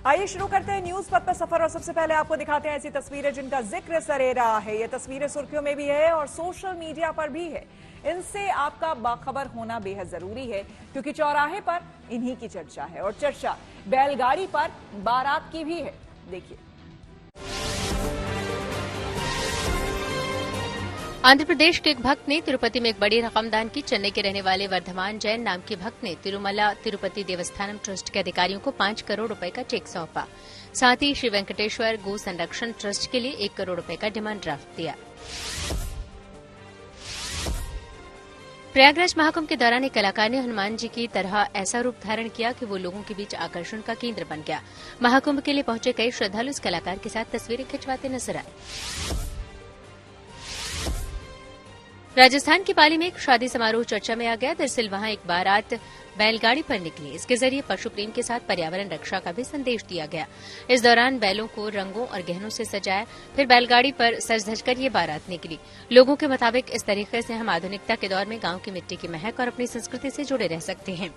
आइए शुरू करते हैं न्यूज पथ पर सफर और सबसे पहले आपको दिखाते हैं ऐसी तस्वीरें जिनका जिक्र सरे रहा है। ये तस्वीरें सुर्खियों में भी है और सोशल मीडिया पर भी है। इनसे आपका बाखबर होना बेहद जरूरी है क्योंकि चौराहे पर इन्हीं की चर्चा है और चर्चा बैलगाड़ी पर बारात की भी है। देखिए, आंध्र प्रदेश के एक भक्त ने तिरुपति में एक बड़ी रकम दान की। चेन्नई के रहने वाले वर्धमान जैन नाम के भक्त ने तिरुमला तिरुपति देवस्थानम ट्रस्ट के अधिकारियों को 5 करोड़ रुपए का चेक सौंपा। साथ ही श्री वेंकटेश्वर गो संरक्षण ट्रस्ट के लिए 1 करोड़ रुपए का डिमांड ड्राफ्ट दिया। प्रयागराज महाकुंभ के दौरान एक कलाकार ने हनुमान जी की तरह ऐसा रूप धारण किया कि वो लोगों के बीच आकर्षण का केंद्र बन गया। महाकुंभ के लिए पहुंचे कई श्रद्धालु इस कलाकार के साथ तस्वीरें खिंचवाते नजर आए। राजस्थान की पाली में एक शादी समारोह चर्चा में आ गया। दरअसल वहां एक बारात बैलगाड़ी पर निकली। इसके जरिए पशु प्रेम के साथ पर्यावरण रक्षा का भी संदेश दिया गया। इस दौरान बैलों को रंगों और गहनों से सजाया, फिर बैलगाड़ी पर सज धज कर ये बारात निकली। लोगों के मुताबिक इस तरीके से हम आधुनिकता के दौर में गांव की मिट्टी की महक और अपनी संस्कृति से जुड़े रह सकते हैं।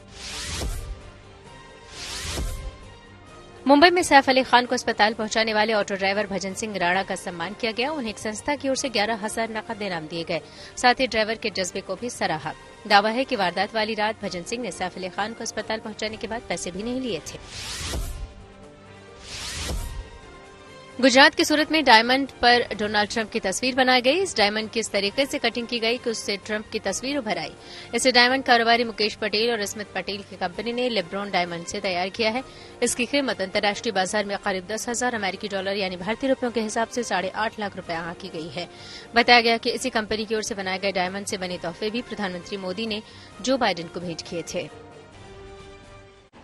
मुंबई में सैफ अली खान को अस्पताल पहुंचाने वाले ऑटो ड्राइवर भजन सिंह राणा का सम्मान किया गया। उन्हें एक संस्था की ओर से 11,000 नकद इनाम दिए गए। साथ ही ड्राइवर के जज्बे को भी सराहा। दावा है कि वारदात वाली रात भजन सिंह ने सैफ अली खान को अस्पताल पहुंचाने के बाद पैसे भी नहीं लिए थे। गुजरात के सूरत में डायमंड पर डोनाल्ड ट्रंप की तस्वीर बनाई गई। इस डायमंड की इस तरीके से कटिंग की गई कि उससे ट्रंप की तस्वीर उभर आई। इसे डायमंड कारोबारी मुकेश पटेल और स्मिथ पटेल की कंपनी ने लेब्रॉन डायमंड से तैयार किया है। इसकी कीमत अंतर्राष्ट्रीय बाजार में करीब 10,000 अमेरिकी डॉलर यानी भारतीय रुपयों के हिसाब से 8.5 लाख रुपए आंकी गई है। बताया गया कि इसी कंपनी की ओर से बनाए गए डायमंड से बने तोहफे भी प्रधानमंत्री मोदी ने जो बाइडेन को भेंट किए थे।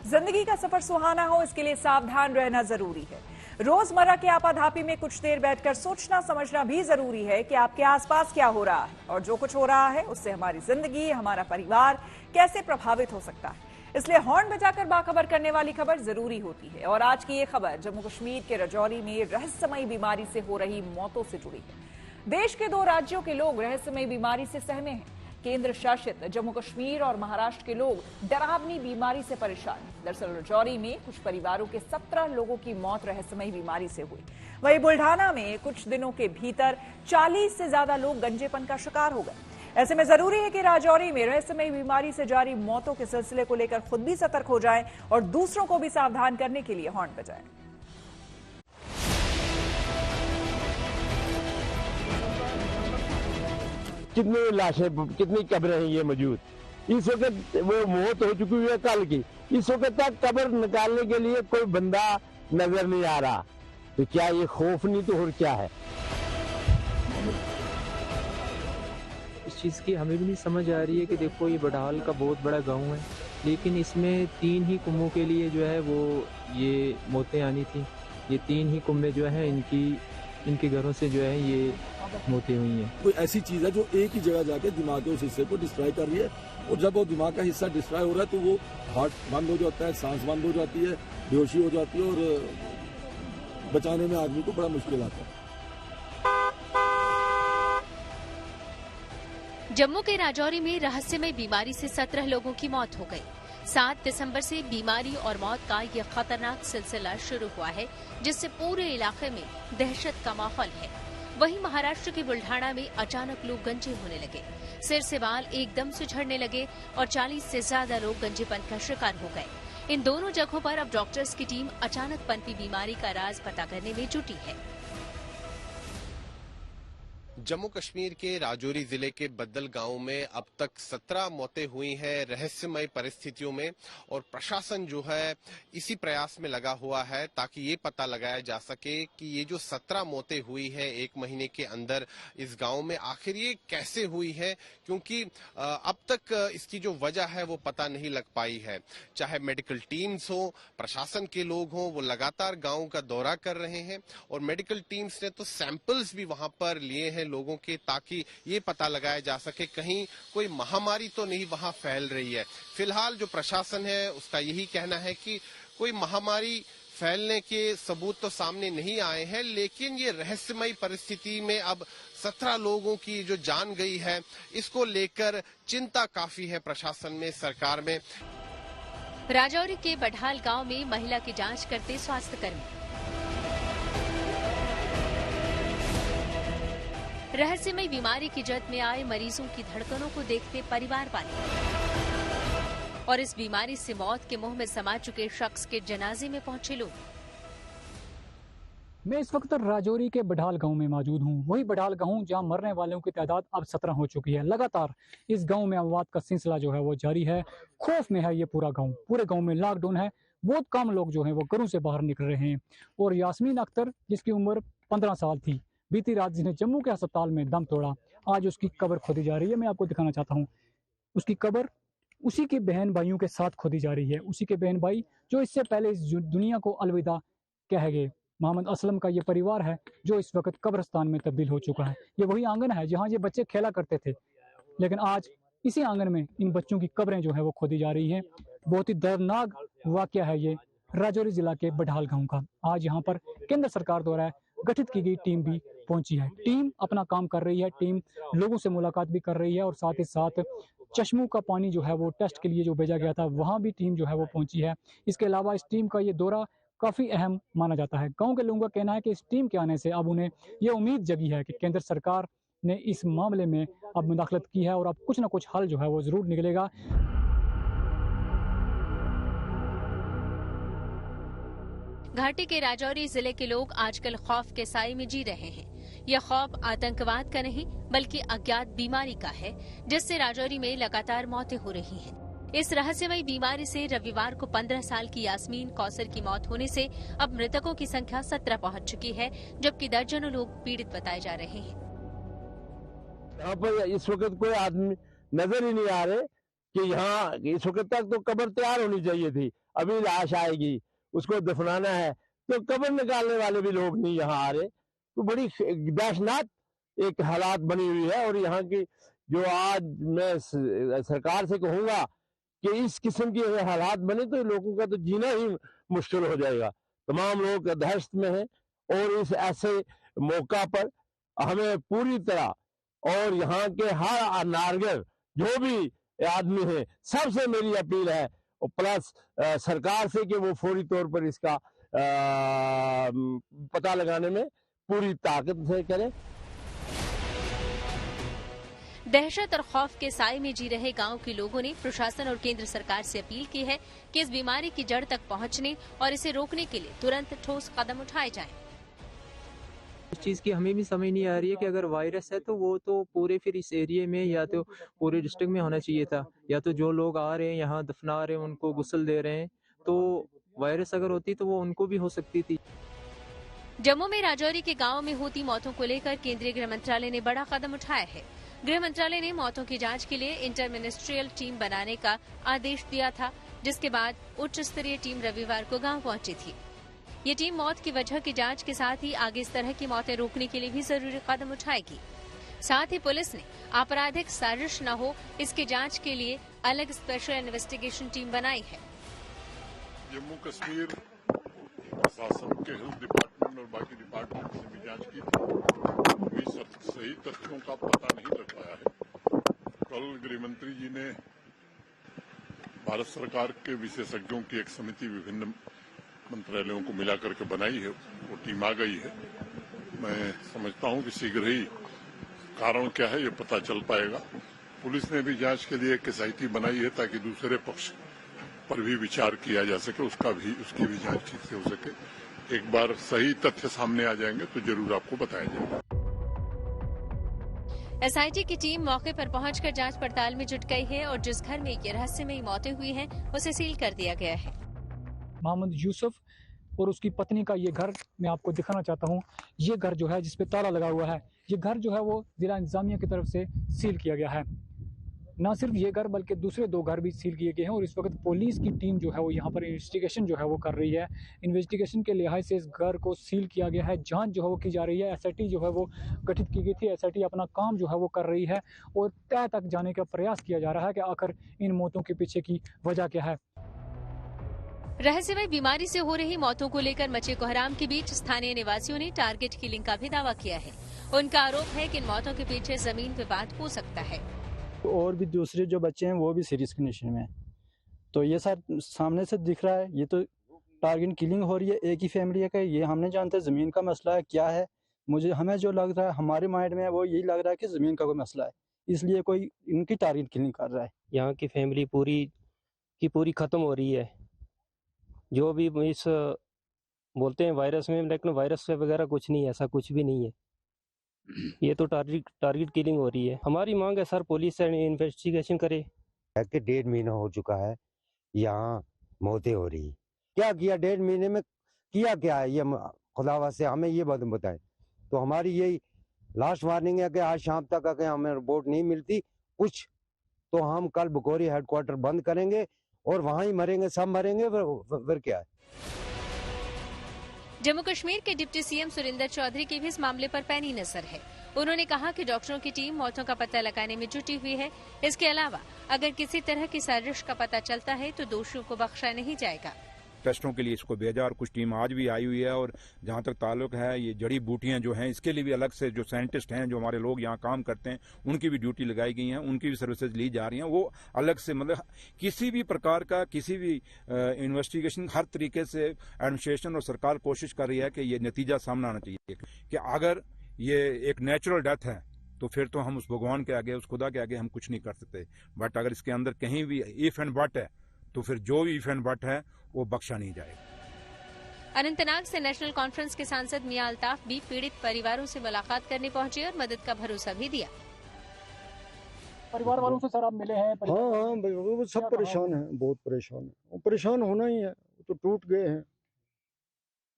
जिंदगी का सफर सुहाना हो, इसके लिए सावधान रहना जरूरी है। रोजमर्रा के आपाधापी में कुछ देर बैठकर सोचना समझना भी जरूरी है कि आपके आसपास क्या हो रहा है और जो कुछ हो रहा है उससे हमारी जिंदगी, हमारा परिवार कैसे प्रभावित हो सकता है। इसलिए हॉर्न बजाकर बाखबर करने वाली खबर जरूरी होती है। और आज की ये खबर जम्मू कश्मीर के राजौरी में रहस्यमयी बीमारी से हो रही मौतों से जुड़ी है। देश के 2 राज्यों के लोग रहस्यमयी बीमारी से सहमे हैं। केंद्र शासित जम्मू कश्मीर और महाराष्ट्र के लोग डरावनी बीमारी से परेशान हैं। दरअसल राजौरी में कुछ परिवारों के 17 लोगों की मौत रहस्यमयी बीमारी से हुई। वहीं बुल्ढाना में कुछ दिनों के भीतर 40 से ज्यादा लोग गंजेपन का शिकार हो गए। ऐसे में जरूरी है कि राजौरी में रहस्यमयी बीमारी से जारी मौतों के सिलसिले को लेकर खुद भी सतर्क हो जाएं और दूसरों को भी सावधान करने के लिए हॉर्न बजाएं। कितनी लाशें, कितनी कब्रें हैं ये मौजूद। इस वक्त वो मौत हो चुकी है कल की। इस वक्त तक कब्र निकालने के लिए कोई बंदा नजर नहीं आ रहा। तो क्या ये खौफ नहीं तो और क्या है? इस चीज की हमें भी नहीं समझ आ रही है कि देखो ये बड़हाल का बहुत बड़ा गांव है, लेकिन इसमें 3 ही कुंभों के लिए जो है वो ये मौतें आनी थी। ये 3 ही कुंभे जो है इनके घरों से जो है ये मौतें हुई हैं। कोई ऐसी चीज है जो एक ही जगह जाके दिमाग के उस हिस्से को डिस्ट्रॉय कर रही है और जब वो दिमाग का हिस्सा डिस्ट्रॉय हो रहा है तो वो हार्ट बंद हो जाता है, सांस बंद हो जाती है, बेहोशी हो जाती है और बचाने में आदमी को बड़ा मुश्किल आता है। जम्मू के राजौरी में रहस्यमय बीमारी से 17 लोगों की मौत हो गई। 7 दिसंबर से बीमारी और मौत का यह खतरनाक सिलसिला शुरू हुआ है, जिससे पूरे इलाके में दहशत का माहौल है। वहीं महाराष्ट्र के बुल्ढाना में अचानक लोग गंजे होने लगे। सिर से बाल एकदम से झड़ने लगे और 40 से ज्यादा लोग गंजेपन का शिकार हो गए। इन दोनों जगहों पर अब डॉक्टर्स की टीम अचानक पनपी बीमारी का राज पता करने में जुटी है। जम्मू कश्मीर के राजौरी जिले के बद्दल गांव में अब तक 17 मौतें हुई हैं रहस्यमय परिस्थितियों में और प्रशासन जो है इसी प्रयास में लगा हुआ है ताकि ये पता लगाया जा सके कि ये जो 17 मौतें हुई है 1 महीने के अंदर इस गांव में आखिर ये कैसे हुई है, क्योंकि अब तक इसकी जो वजह है वो पता नहीं लग पाई है। चाहे मेडिकल टीम्स हो, प्रशासन के लोग हों, वो लगातार गांव का दौरा कर रहे हैं और मेडिकल टीम्स ने तो सैंपल्स भी वहां पर लिए हैं लोगों के, ताकि ये पता लगाया जा सके कहीं कोई महामारी तो नहीं वहां फैल रही है। फिलहाल जो प्रशासन है उसका यही कहना है कि कोई महामारी फैलने के सबूत तो सामने नहीं आए हैं, लेकिन ये रहस्यमयी परिस्थिति में अब 17 लोगों की जो जान गई है, इसको लेकर चिंता काफी है प्रशासन में, सरकार में। राजौरी के बढ़ाल गांव में महिला की जांच करते स्वास्थ्यकर्मी। रहस्यमय बीमारी की जद में आए मरीजों की धड़कनों को देखते परिवार वाले और इस बीमारी से मौत के मुंह में समा चुके शख्स के जनाजे में पहुंचे लोग। मैं इस वक्त राजौरी के बढ़ाल गांव में मौजूद हूं। वही बढ़ाल गांव जहां मरने वालों की तादाद अब 17 हो चुकी है। लगातार इस गांव में अमवात का सिलसिला जो है वो जारी है। खौफ में है ये पूरा गांव। पूरे गांव में लॉकडाउन है। बहुत कम लोग जो हैं वो घरों से बाहर निकल रहे हैं। और यास्मीन अख्तर जिसकी उम्र 15 साल थी, बीती रात जिसने जम्मू के अस्पताल में दम तोड़ा, आज उसकी कब्र खोदी जा रही है। मैं आपको दिखाना चाहता हूँ उसकी कब्र उसी के बहन भाइयों के साथ खोदी जा रही है। उसी के बहन भाई जो इससे पहले इस दुनिया को अलविदा कह गए। मोहम्मद असलम का ये परिवार है जो इस वक्त कब्रिस्तान में तब्दील हो चुका है। ये वही आंगन है जहाँ ये बच्चे खेला करते थे, लेकिन आज इसी आंगन में इन बच्चों की कब्रें जो है वो खोदी जा रही हैं। बहुत ही दर्दनाक वाकया है ये राजौरी जिला के बढ़ाल गांव का। आज यहाँ पर केंद्र सरकार द्वारा गठित की गई टीम भी पहुंची है। टीम अपना काम कर रही है। टीम लोगों से मुलाकात भी कर रही है और साथ ही साथ चश्मों का पानी जो है वो टेस्ट के लिए जो भेजा गया था वहाँ भी टीम जो है वो पहुंची है। इसके अलावा इस टीम का ये दौरा काफ़ी अहम माना जाता है। गांव के लोगों का कहना है कि इस टीम के आने से अब उन्हें ये उम्मीद जगी है कि केंद्र सरकार ने इस मामले में अब मुदाखलत की है और अब कुछ ना कुछ हल जो है वो ज़रूर निकलेगा। घाटी के राजौरी जिले के लोग आजकल खौफ के साए में जी रहे हैं। यह खौफ आतंकवाद का नहीं बल्कि अज्ञात बीमारी का है, जिससे राजौरी में लगातार मौतें हो रही हैं। इस रहस्यमय बीमारी से रविवार को 15 साल की यास्मीन कौसर की मौत होने से अब मृतकों की संख्या 17 पहुंच चुकी है, जबकि दर्जनों लोग पीड़ित बताए जा रहे हैं। यहाँ पर इस वक्त कोई आदमी नजर ही नहीं आ रहे कि यहाँ इस वक्त तक तो कब्र तैयार होनी चाहिए थी। अभी लाश आएगी, उसको दफनाना है, तो कब्र निकालने वाले भी लोग नहीं यहाँ आ रहे। तो बड़ी दहशतनाक एक हालात बनी हुई है। और यहाँ की जो आज मैं सरकार से कहूँगा कि इस किस्म के हालात बने तो लोगों का तो जीना ही मुश्किल हो जाएगा। तमाम लोग दहशत में हैं और इस ऐसे मौका पर हमें पूरी तरह और यहाँ के हर नागरिक जो भी आदमी है सबसे मेरी अपील है और प्लस सरकार से कि वो फौरी तौर पर इसका पता लगाने में पूरी ताकत से करें। दहशत और खौफ के साए में जी रहे गांव के लोगों ने प्रशासन और केंद्र सरकार से अपील की है कि इस बीमारी की जड़ तक पहुंचने और इसे रोकने के लिए तुरंत ठोस कदम उठाए जाएं। इस चीज़ की हमें भी समझ नहीं आ रही है कि अगर वायरस है तो वो तो पूरे फिर इस एरिया में या तो पूरे डिस्ट्रिक्ट में होना चाहिए था, या तो जो लोग आ रहे हैं यहाँ दफना रहे हैं उनको गुस्ल दे रहे हैं, तो वायरस अगर होती तो वो उनको भी हो सकती थी। जम्मू में राजौरी के गांव में होती मौतों को लेकर केंद्रीय गृह मंत्रालय ने बड़ा कदम उठाया है। गृह मंत्रालय ने मौतों की जांच के लिए इंटर मिनिस्ट्रियल टीम बनाने का आदेश दिया था, जिसके बाद उच्च स्तरीय टीम रविवार को गांव पहुंची थी। ये टीम मौत की वजह की जांच के साथ ही आगे इस तरह की मौतें रोकने के लिए भी जरूरी कदम उठाएगी। साथ ही पुलिस ने आपराधिक साजिश न हो इसकी जांच के लिए अलग स्पेशल इन्वेस्टिगेशन टीम बनाई है। जम्मू कश्मीर प्रशासन के हेल्थ डिपार्टमेंट और बाकी डिपार्टमेंट से भी जांच की थी। अभी सही तथ्यों का पता नहीं लग पाया है। कल गृह मंत्री जी ने भारत सरकार के विशेषज्ञों की एक समिति विभिन्न मंत्रालयों को मिला करके बनाई है, वो टीम आ गई है। मैं समझता हूं कि शीघ्र ही कारण क्या है ये पता चल पाएगा। पुलिस ने भी जांच के लिए एक SIT बनाई है ताकि दूसरे पक्ष पर भी विचार किया जा सके, उसकी भी जांच ठीक से हो सके। एक बार सही तथ्य सामने आ जाएंगे तो जरूर आपको बताया जाएगा। SIT की टीम मौके पर पहुंचकर जांच पड़ताल में जुट गई है और जिस घर में ये रहस्यमयी मौतें हुई हैं उसे सील कर दिया गया है। मोहम्मद यूसुफ और उसकी पत्नी का ये घर मैं आपको दिखाना चाहता हूँ। ये घर जो है जिसपे ताला लगा हुआ है, ये घर जो है वो जिला इंतजामिया की तरफ से सील किया गया है। न सिर्फ ये घर बल्कि दूसरे 2 घर भी सील किए गए हैं और इस वक्त पुलिस की टीम जो है वो यहाँ पर इन्वेस्टिगेशन जो है वो कर रही है। इन्वेस्टिगेशन के लिहाज से इस घर को सील किया गया है। जांच जो है वो की जा रही है। SIT जो है वो गठित की गई थी। SIT अपना काम जो है वो कर रही है और तह तक जाने का प्रयास किया जा रहा है कि आखिर इन मौतों के पीछे की वजह क्या है। रहस्यमय बीमारी से हो रही मौतों को लेकर मचे कोहराम के बीच स्थानीय निवासियों ने टारगेट किलिंग का भी दावा किया है। उनका आरोप है कि इन मौतों के पीछे जमीन विवाद हो सकता है। और भी दूसरे जो बच्चे हैं वो भी सीरियस कंडीशन में हैं, तो ये सर सामने से दिख रहा है, ये तो टारगेट किलिंग हो रही है एक ही फैमिली का। ये हम नहीं जानते ज़मीन का मसला है क्या है। हमें जो लग रहा है हमारे माइंड में वो यही लग रहा है कि ज़मीन का कोई मसला है, इसलिए कोई इनकी टारगेट किलिंग कर रहा है। यहाँ की फैमिली पूरी की पूरी ख़त्म हो रही है। जो भी इस बोलते हैं वायरस में, लेकिन वायरस वगैरह कुछ नहीं है, ऐसा कुछ भी नहीं है। ये तो टारगेट किलिंग हो रही है। हमारी मांग है सर पुलिस इन्वेस्टिगेशन करे। कि 1.5 महीना हो चुका है यहाँ मौतें हो रही। क्या किया 1.5 महीने में, किया क्या है ये खुदावा से हमें ये बात बताएं। तो हमारी यही लास्ट वार्निंग है कि आज शाम तक अगर हमें रिपोर्ट नहीं मिलती कुछ तो हम कल बकोरी हेडक्वार्टर बंद करेंगे और वहां ही मरेंगे, सब मरेंगे। फिर क्या है। जम्मू कश्मीर के डिप्टी सीएम सुरेंद्र चौधरी की भी इस मामले पर पैनी नजर है। उन्होंने कहा कि डॉक्टरों की टीम मौतों का पता लगाने में जुटी हुई है। इसके अलावा अगर किसी तरह की साजिश का पता चलता है तो दोषियों को बख्शा नहीं जाएगा। टेस्टों के लिए इसको भेजा और कुछ टीम आज भी आई हुई है। और जहां तक ताल्लुक है ये जड़ी बूटियां जो हैं, इसके लिए भी अलग से जो साइंटिस्ट हैं, जो हमारे लोग यहाँ काम करते हैं, उनकी भी ड्यूटी लगाई गई है, उनकी भी सर्विसेज ली जा रही हैं। वो अलग से मतलब किसी भी प्रकार का किसी भी इन्वेस्टिगेशन हर तरीके से एडमिनिस्ट्रेशन और सरकार कोशिश कर रही है कि ये नतीजा सामने आना चाहिए कि अगर ये एक नेचुरल डेथ है तो फिर तो हम उस भगवान के आगे, उस खुदा के आगे हम कुछ नहीं कर सकते। बट अगर इसके अंदर कहीं भी इफ एंड बट है तो फिर जो भी इफ एंड बट है वो बख्शा नहीं जाएगा। अनंतनाग से नेशनल कॉन्फ्रेंस के सांसद मियां अल्ताफ भी पीड़ित परिवारों से मुलाकात करने पहुंचे और मदद का भरोसा भी दिया। परिवार वालों से सर आप मिले हैं? हाँ, वो सब परेशान है, बहुत परेशान है। वो परेशान होना ही है, वो तो टूट गए हैं।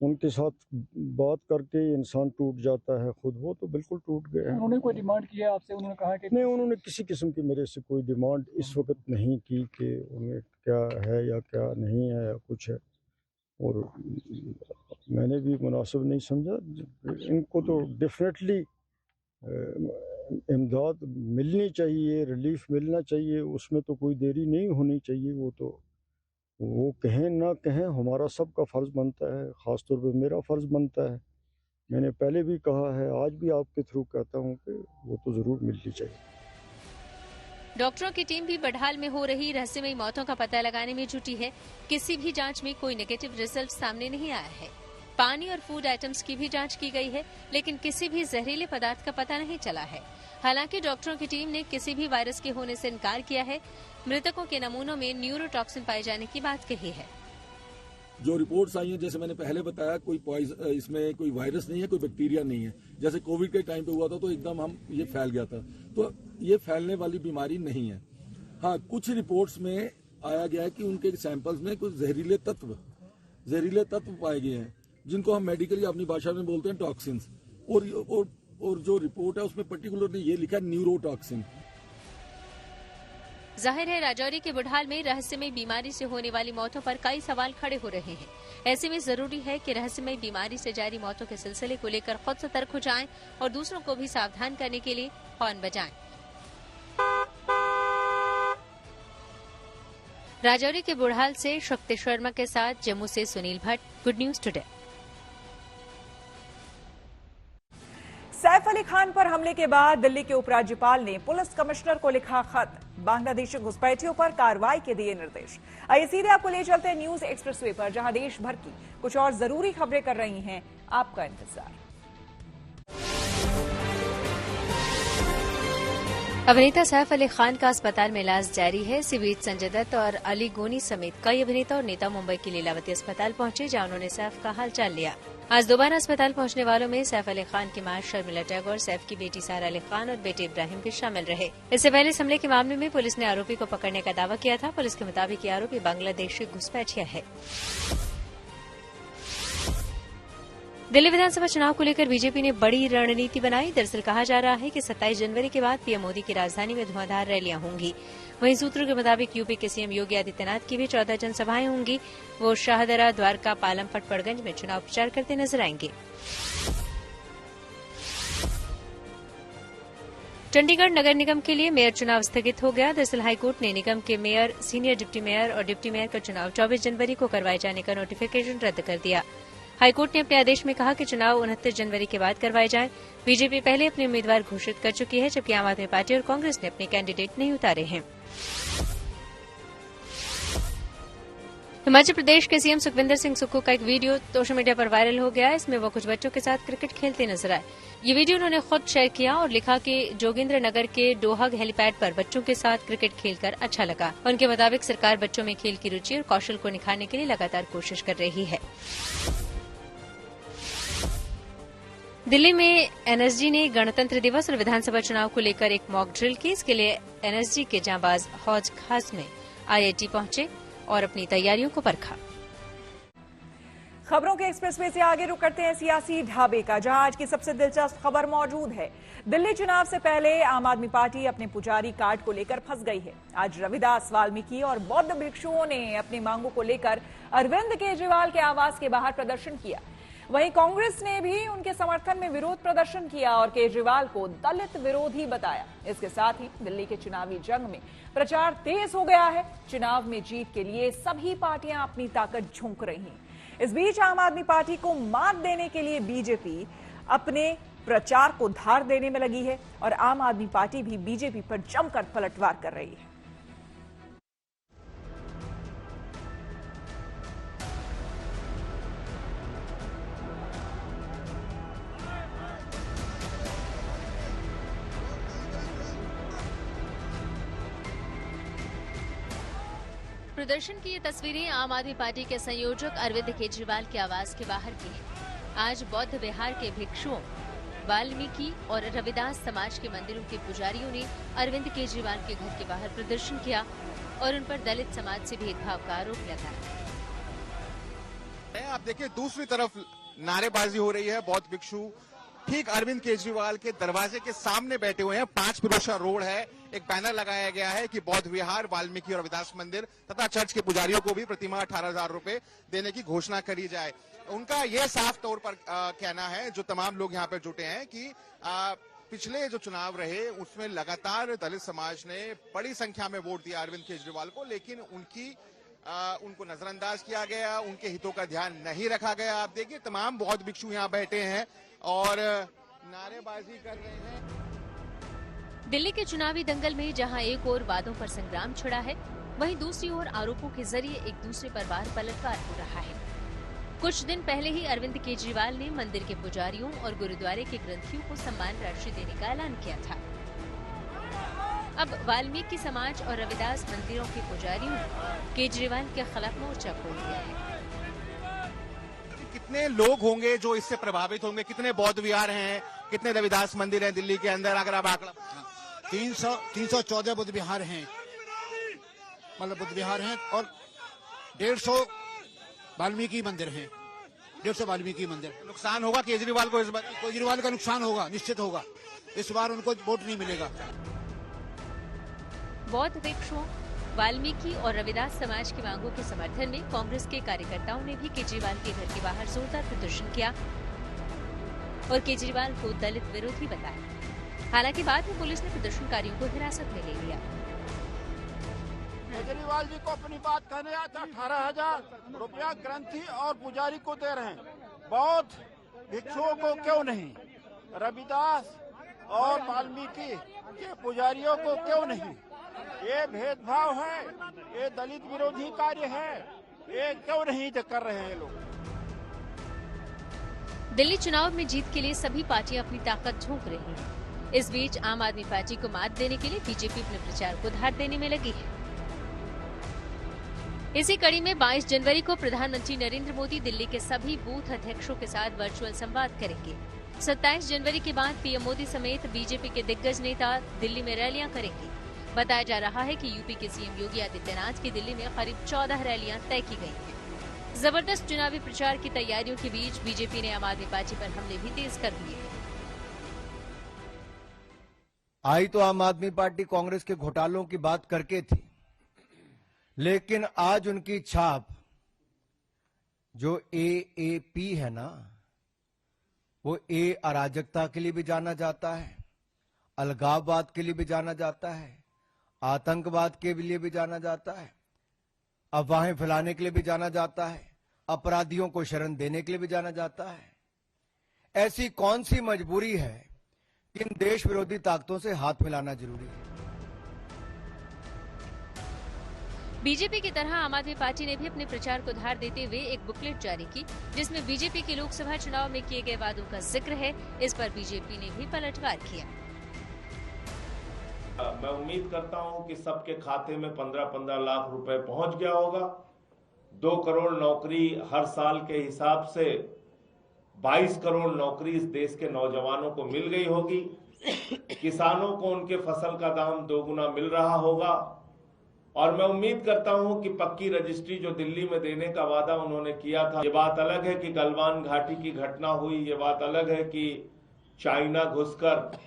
उनके साथ बात करके इंसान टूट जाता है खुद, वो तो बिल्कुल टूट गए हैं। उन्होंने कोई डिमांड किया आपसे? उन्होंने कहा कि नहीं, उन्होंने किसी किस्म की मेरे से कोई डिमांड इस वक्त नहीं की कि उन्हें क्या है या क्या नहीं है या कुछ है। और मैंने भी मुनासिब नहीं समझा। इनको तो डेफिनेटली इमदाद मिलनी चाहिए, रिलीफ मिलना चाहिए, उसमें तो कोई देरी नहीं होनी चाहिए। वो कहें ना कहें हमारा सबका फ़र्ज़ बनता है, ख़ास तौर पे मेरा फ़र्ज़ बनता है। मैंने पहले भी कहा है, आज भी आपके थ्रू कहता हूँ कि वो तो ज़रूर मिलनी चाहिए। डॉक्टरों की टीम भी बडहाल में हो रही रहस्यमयी मौतों का पता लगाने में जुटी है। किसी भी जांच में कोई नेगेटिव रिजल्ट सामने नहीं आया है। पानी और फूड आइटम्स की भी जांच की गई है, लेकिन किसी भी जहरीले पदार्थ का पता नहीं चला है। हालांकि डॉक्टरों की टीम ने किसी भी वायरस के होने से इनकार किया है। मृतकों के नमूनों में न्यूरोटॉक्सिन पाए जाने की बात कही है। जो रिपोर्ट्स आई हैं, जैसे मैंने पहले बताया, कोई इसमें कोई वायरस नहीं है, कोई बैक्टीरिया नहीं है। जैसे कोविड के टाइम पे हुआ था तो एकदम ये फैल गया था, तो ये फैलने वाली बीमारी नहीं है। हाँ, कुछ रिपोर्ट्स में आया गया है कि उनके सैंपल्स में कुछ जहरीले तत्व पाए गए हैं, जिनको हम मेडिकली अपनी भाषा में बोलते हैं टॉक्सिन्स। और जो रिपोर्ट है उसमें पर्टिकुलरली ये लिखा है न्यूरोटॉक्सिन। जाहिर है राजौरी के बुढ़ाल में रहस्यमय बीमारी से होने वाली मौतों पर कई सवाल खड़े हो रहे हैं। ऐसे में जरूरी है कि रहस्यमय बीमारी से जारी मौतों के सिलसिले को लेकर खुद सतर्क हो जाएं और दूसरों को भी सावधान करने के लिए हॉर्न बजाएं। राजौरी के बुढ़ाल से शक्ति शर्मा के साथ जम्मू से Sunil Bhatt, good news today. Saif Ali Khan पर हमले के बाद दिल्ली के उपराज्यपाल ने पुलिस कमिश्नर को लिखा खत, बांग्लादेशी घुसपैठियों पर कार्रवाई के दिए निर्देश। आइए सीधे आपको ले चलते हैं न्यूज एक्सप्रेसवे पर, जहां देश भर की कुछ और जरूरी खबरें कर रही हैं आपका इंतजार। अभिनेता सैफ अली खान का अस्पताल में इलाज जारी है। इसी बीच संजय दत्त और अली गोनी समेत कई अभिनेता और नेता मुंबई के लीलावती अस्पताल पहुंचे, जहां उन्होंने सैफ का हालचाल लिया। आज दोबारा अस्पताल पहुंचने वालों में सैफ अली खान की मां शर्मिला टैगोर, सैफ की बेटी सारा अली खान और बेटे इब्राहिम भी शामिल रहे। इससे पहले इस हमले के मामले में पुलिस ने आरोपी को पकड़ने का दावा किया था। पुलिस के मुताबिक ये आरोपी बांग्लादेशी घुसपैठिया है। दिल्ली विधानसभा चुनाव को लेकर बीजेपी ने बड़ी रणनीति बनाई। दरअसल कहा जा रहा है कि 27 जनवरी के बाद पीएम मोदी की राजधानी में धुआंधार रैलियां होंगी। वहीं सूत्रों के मुताबिक यूपी के सीएम योगी आदित्यनाथ की भी 14 जनसभाएं होंगी। वो शाहदरा, द्वारका, पालम, पटपड़गंज में चुनाव प्रचार करते नजर आएंगे। चंडीगढ़ नगर निगम के लिए मेयर चुनाव स्थगित हो गया। दरअसल हाईकोर्ट ने निगम के मेयर, सीनियर डिप्टी मेयर और डिप्टी मेयर का चुनाव 24 जनवरी को करवाए जाने का नोटिफिकेशन रद्द कर दिया। हाईकोर्ट ने अपने आदेश में कहा कि चुनाव 29 जनवरी के बाद करवाए जाएं। बीजेपी पहले अपने उम्मीदवार घोषित कर चुकी है, जबकि आम आदमी पार्टी और कांग्रेस ने अपने कैंडिडेट नहीं उतारे हैं। हिमाचल प्रदेश के सीएम सुखविंदर सिंह सुक्खू का एक वीडियो सोशल मीडिया पर वायरल हो गया है। इसमें वो कुछ बच्चों के साथ क्रिकेट खेलते नजर आए। ये वीडियो उन्होंने खुद शेयर किया और लिखा कि जोगिंद्र नगर के डोहग हेलीपैड पर बच्चों के साथ क्रिकेट खेलकर अच्छा लगा। उनके मुताबिक सरकार बच्चों में खेल की रुचि और कौशल को निखारने के लिए लगातार कोशिश कर रही है। दिल्ली में एनएसजी ने गणतंत्र दिवस और विधानसभा चुनाव को लेकर एक मॉक ड्रिल की। इसके लिए एनएसजी के जांबाज हौज खास में आईआईटी पहुंचे और अपनी तैयारियों को परखा। खबरों के एक्सप्रेसवे से आगे रुक करते हैं सियासी ढाबे का, जहां आज की सबसे दिलचस्प खबर मौजूद है। दिल्ली चुनाव से पहले आम आदमी पार्टी अपने पुजारी कार्ड को लेकर फंस गई है। आज रविदास, वाल्मीकि और बौद्ध भिक्षुओं ने अपनी मांगों को लेकर अरविंद केजरीवाल के आवास के बाहर प्रदर्शन किया। वहीं कांग्रेस ने भी उनके समर्थन में विरोध प्रदर्शन किया और केजरीवाल को दलित विरोधी बताया। इसके साथ ही दिल्ली के चुनावी जंग में प्रचार तेज हो गया है। चुनाव में जीत के लिए सभी पार्टियां अपनी ताकत झोंक रही हैं। इस बीच आम आदमी पार्टी को मात देने के लिए बीजेपी अपने प्रचार को धार देने में लगी है और आम आदमी पार्टी भी बीजेपी पर जमकर पलटवार कर रही है। प्रदर्शन की ये तस्वीरें आम आदमी पार्टी के संयोजक अरविंद केजरीवाल के आवास के बाहर की हैं। आज बौद्ध विहार के भिक्षुओं, वाल्मीकि और रविदास समाज के मंदिरों के पुजारियों ने अरविंद केजरीवाल के घर के बाहर प्रदर्शन किया और उन पर दलित समाज से भेदभाव का आरोप लगाया। आप देखिए, दूसरी तरफ नारेबाजी हो रही है। बौद्ध भिक्षु ठीक अरविंद केजरीवाल के दरवाजे के सामने बैठे हुए हैं। 5 फिरोशा रोड है। एक बैनर लगाया गया है कि बौद्ध विहार, वाल्मीकि और रविदास मंदिर तथा चर्च के पुजारियों को भी प्रतिमाह 18,000 रुपए देने की घोषणा करी जाए। उनका यह साफ तौर पर कहना है, जो तमाम लोग यहाँ पर जुटे हैं, कि पिछले जो चुनाव रहे उसमें लगातार दलित समाज ने बड़ी संख्या में वोट दिया अरविंद केजरीवाल को, लेकिन उनको नजरअंदाज किया गया, उनके हितों का ध्यान नहीं रखा गया। आप देखिए, तमाम बौद्ध भिक्षु यहाँ बैठे हैं और नारेबाजी कर रहे हैं। दिल्ली के चुनावी दंगल में जहां एक ओर वादों पर संग्राम छिड़ा है, वहीं दूसरी ओर आरोपों के जरिए एक दूसरे पर वार पलटवार हो रहा है। कुछ दिन पहले ही अरविंद केजरीवाल ने मंदिर के पुजारियों और गुरुद्वारे के ग्रंथियों को सम्मान राशि देने का ऐलान किया था। अब वाल्मीकि समाज और रविदास मंदिरों के पुजारियों ने केजरीवाल के खिलाफ मोर्चा खोल दिया है। कितने लोग होंगे जो इससे प्रभावित होंगे? कितने बौद्ध विहार हैं, कितने रविदास मंदिर हैं दिल्ली के अंदर, अगर आप आंकड़ा? 314 बुद्ध विहार हैं, मतलब बुद्ध विहार हैं, और 150 वाल्मीकि मंदिर हैं। 150 वाल्मीकि मंदिर। नुकसान होगा केजरीवाल को इस बार? केजरीवाल का नुकसान होगा, निश्चित होगा। इस बार उनको वोट नहीं मिलेगा। बौद्ध भिक्षुओं, वाल्मीकि और रविदास समाज की मांगों के समर्थन में कांग्रेस के कार्यकर्ताओं ने भी केजरीवाल के घर के बाहर जोरदार प्रदर्शन किया और केजरीवाल को दलित विरोधी बताया। हालांकि बाद में पुलिस ने प्रदर्शनकारियों को हिरासत में ले लिया। केजरीवाल जी को अपनी बात कहने आया था, 18,000 रुपया ग्रंथी और पुजारी को दे रहे हैं, बौद्ध भिक्षुओं को क्यों नहीं? रविदास और वाल्मीकि के पुजारियों को क्यों नहीं? ये भेदभाव है, ये दलित विरोधी कार्य है, ये क्यों नहीं कर रहे हैं लोग? दिल्ली चुनाव में जीत के लिए सभी पार्टियां अपनी ताकत झोंक रही हैं। इस बीच आम आदमी पार्टी को मात देने के लिए बीजेपी अपने प्रचार को धार देने में लगी है। इसी कड़ी में 22 जनवरी को प्रधानमंत्री नरेंद्र मोदी दिल्ली के सभी बूथ अध्यक्षों के साथ वर्चुअल संवाद करेंगे। 27 जनवरी के बाद पीएम मोदी समेत बीजेपी के दिग्गज नेता दिल्ली में रैलियां करेंगे। बताया जा रहा है कि यूपी के सीएम योगी आदित्यनाथ की दिल्ली में करीब 14 रैलियां तय की गई हैं। जबरदस्त चुनावी प्रचार की तैयारियों के बीच बीजेपी ने आम आदमी पार्टी पर हमले भी तेज कर दिए हैं। आई तो आम आदमी पार्टी कांग्रेस के घोटालों की बात करके थी, लेकिन आज उनकी छाप जो एएपी है ना, वो अराजकता के लिए भी जाना जाता है, अलगाववाद के लिए भी जाना जाता है, आतंकवाद के लिए भी जाना जाता है, अफवाहें फैलाने के लिए भी जाना जाता है, अपराधियों को शरण देने के लिए भी जाना जाता है। ऐसी कौन सी मजबूरी है कि इन देश विरोधी ताकतों से हाथ मिलाना जरूरी है? बीजेपी की तरह आम आदमी पार्टी ने भी अपने प्रचार को धार देते हुए एक बुकलेट जारी की, जिसमें बीजेपी के लोकसभा चुनाव में किए गए वादों का जिक्र है। इस पर बीजेपी ने भी पलटवार किया। मैं उम्मीद करता हूं कि सबके खाते में 15-15 लाख रुपए पहुंच गया होगा। 2 करोड़ नौकरी हर साल के हिसाब से 22 करोड़ नौकरी इस देश के नौजवानों को मिल गई होगी। किसानों को उनके फसल का दाम 2 गुना मिल रहा होगा। और मैं उम्मीद करता हूं कि पक्की रजिस्ट्री जो दिल्ली में देने का वादा उन्होंने किया था, ये बात अलग है कि गलवान घाटी की घटना हुई, ये बात अलग है कि चाइना घुसकर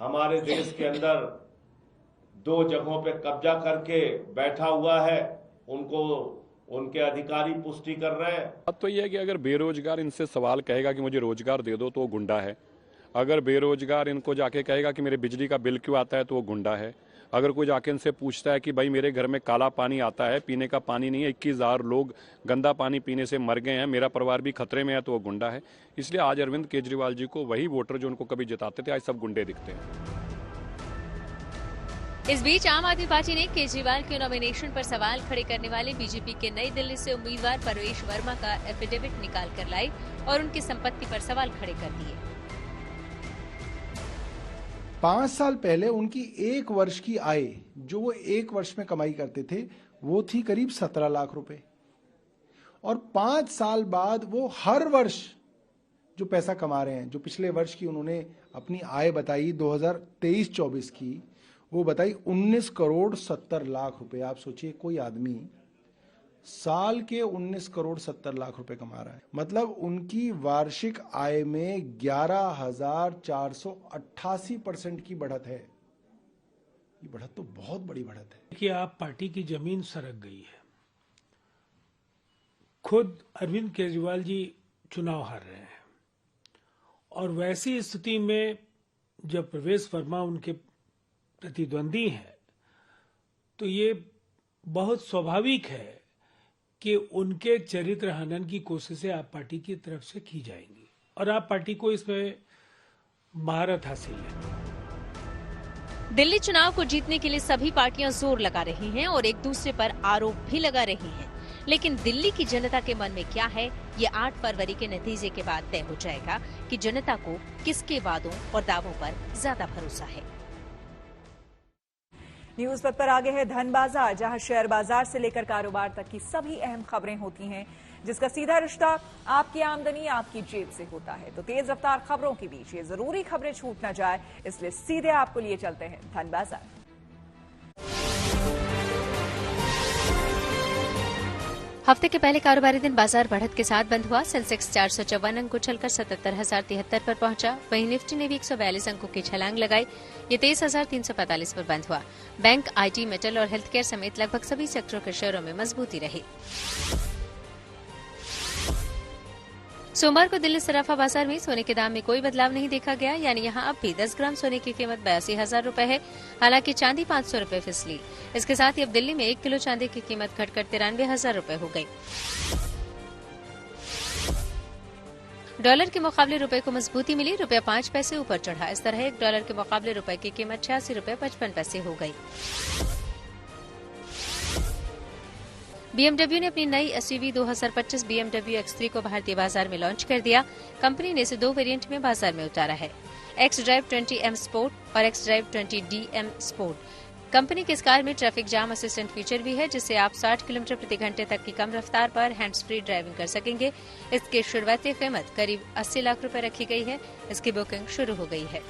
हमारे देश के अंदर 2 जगहों पे कब्जा करके बैठा हुआ है, उनको उनके अधिकारी पुष्टि कर रहे हैं। बात तो ये है कि अगर बेरोजगार इनसे सवाल कहेगा कि मुझे रोजगार दे दो तो वो गुंडा है। अगर बेरोजगार इनको जाके कहेगा कि मेरे बिजली का बिल क्यों आता है तो वो गुंडा है। अगर कोई जाके इनसे पूछता है कि भाई मेरे घर में काला पानी आता है, पीने का पानी नहीं है, 21,000 लोग गंदा पानी पीने से मर गए हैं, मेरा परिवार भी खतरे में है, तो वो गुंडा है। इसलिए आज अरविंद केजरीवाल जी को वही वोटर जो उनको कभी जिताते थे आज सब गुंडे दिखते हैं। इस बीच आम आदमी पार्टी ने केजरीवाल के नॉमिनेशन पर सवाल खड़े करने वाले बीजेपी के नई दिल्ली से उम्मीदवार परवेश वर्मा का एफिडेविट निकाल कर लाई और उनकी संपत्ति पर सवाल खड़े कर दिए। 5 साल पहले उनकी 1 वर्ष की आय जो वो 1 वर्ष में कमाई करते थे वो थी करीब 17 लाख रुपए, और 5 साल बाद वो हर वर्ष जो पैसा कमा रहे हैं, जो पिछले वर्ष की उन्होंने अपनी आय बताई 2023-24 की, वो बताई 19 करोड़ 70 लाख रुपए। आप सोचिए कोई आदमी साल के 19 करोड़ 70 लाख रुपए कमा रहा है, मतलब उनकी वार्षिक आय में 11,488% की बढ़त है। ये बढ़त तो बहुत बड़ी बढ़त है। देखिए, आप पार्टी की जमीन सरक गई है। खुद अरविंद केजरीवाल जी चुनाव हार रहे हैं और वैसी स्थिति में जब परवेश वर्मा उनके प्रतिद्वंदी है तो ये बहुत स्वाभाविक है कि उनके चरित्र हनन की कोशिशें आप पार्टी की तरफ से की जाएंगी और आप पार्टी को इसमें महारत हासिल है। दिल्ली चुनाव को जीतने के लिए सभी पार्टियां जोर लगा रही हैं और एक दूसरे पर आरोप भी लगा रही हैं, लेकिन दिल्ली की जनता के मन में क्या है, ये 8 फरवरी के नतीजे के बाद तय हो जाएगा कि जनता को किसके वादों और दावों पर ज्यादा भरोसा है। न्यूज पर आगे है धन बाजार, जहां शेयर बाजार से लेकर कारोबार तक की सभी अहम खबरें होती हैं, जिसका सीधा रिश्ता आपकी आमदनी आपकी जेब से होता है। तो तेज रफ्तार खबरों के बीच ये जरूरी खबरें छूट न जाए, इसलिए सीधे आपको लिए चलते हैं धन बाजार। हफ्ते के पहले कारोबारी दिन बाजार बढ़त के साथ बंद हुआ। सेंसेक्स 454 अंक उछलकर 77,073 पर पहुंचा। वहीं निफ्टी ने भी 142 अंकों की छलांग लगाई। ये 23,345 पर बंद हुआ। बैंक, आईटी, मेटल और हेल्थ केयर समेत लगभग सभी सेक्टरों के शेयरों में मजबूती रही। सोमवार को दिल्ली सराफा बाजार में सोने के दाम में कोई बदलाव नहीं देखा गया, यानी यहां अब भी 10 ग्राम सोने की कीमत 82,000 रुपए है। हालांकि चांदी 500 रुपए फिसली। इसके साथ ही अब दिल्ली में 1 किलो चांदी की कीमत घटकर 93,000 रुपए हो गई। डॉलर के मुकाबले रुपए को मजबूती मिली। रुपया 5 पैसे ऊपर चढ़ा। इस तरह $1 के मुकाबले रुपए की कीमत 86 रुपए 55 पैसे हो गई। BMW ने अपनी नई SUV 2025 BMW X3 को भारतीय बाजार में लॉन्च कर दिया। कंपनी ने इसे 2 वेरिएंट में बाजार में उतारा है, X-Drive 20M Sport और X-Drive 20DM Sport। कंपनी की इस कार में ट्रैफिक जाम असिस्टेंट फीचर भी है, जिससे आप 60 किलोमीटर प्रति घंटे तक की कम रफ्तार पर हैंड्स फ्री ड्राइविंग कर सकेंगे। इसकी शुरुआती कीमत करीब 80 लाख रुपए रखी गई है। इसकी बुकिंग शुरू हो गई है।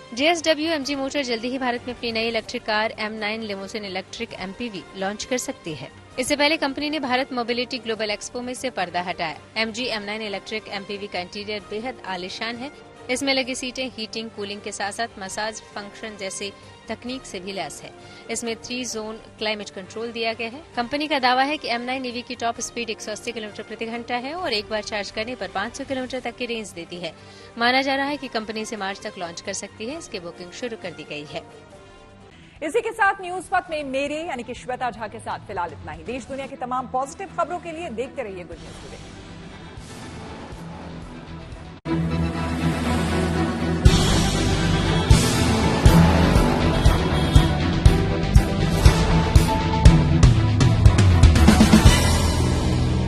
JSW MG मोटर जल्दी ही भारत में अपनी नई electric car M9 limousine electric MPV launch कर सकती है। इससे पहले कंपनी ने भारत मोबिलिटी ग्लोबल एक्सपो में से पर्दा हटाया। MG M9 इलेक्ट्रिक MPV का इंटीरियर बेहद आलीशान है। इसमें लगी सीटें हीटिंग, कूलिंग के साथ साथ मसाज फंक्शन जैसी तकनीक से भी लैस है। इसमें 3 जोन क्लाइमेट कंट्रोल दिया गया है। कंपनी का दावा है कि M9 EV की टॉप स्पीड 180 किलोमीटर प्रति घंटा है और एक बार चार्ज करने पर 500 किलोमीटर तक की रेंज देती है। माना जा रहा है कि कंपनी इसे मार्च तक लॉन्च कर सकती है। इसकी बुकिंग शुरू कर दी गई है। इसी के साथ न्यूज पथ में मेरे यानी कि श्वेता झा के साथ फिलहाल इतना ही। देश दुनिया की तमाम पॉजिटिव खबरों के लिए देखते रहिए गुड न्यूज टुडे।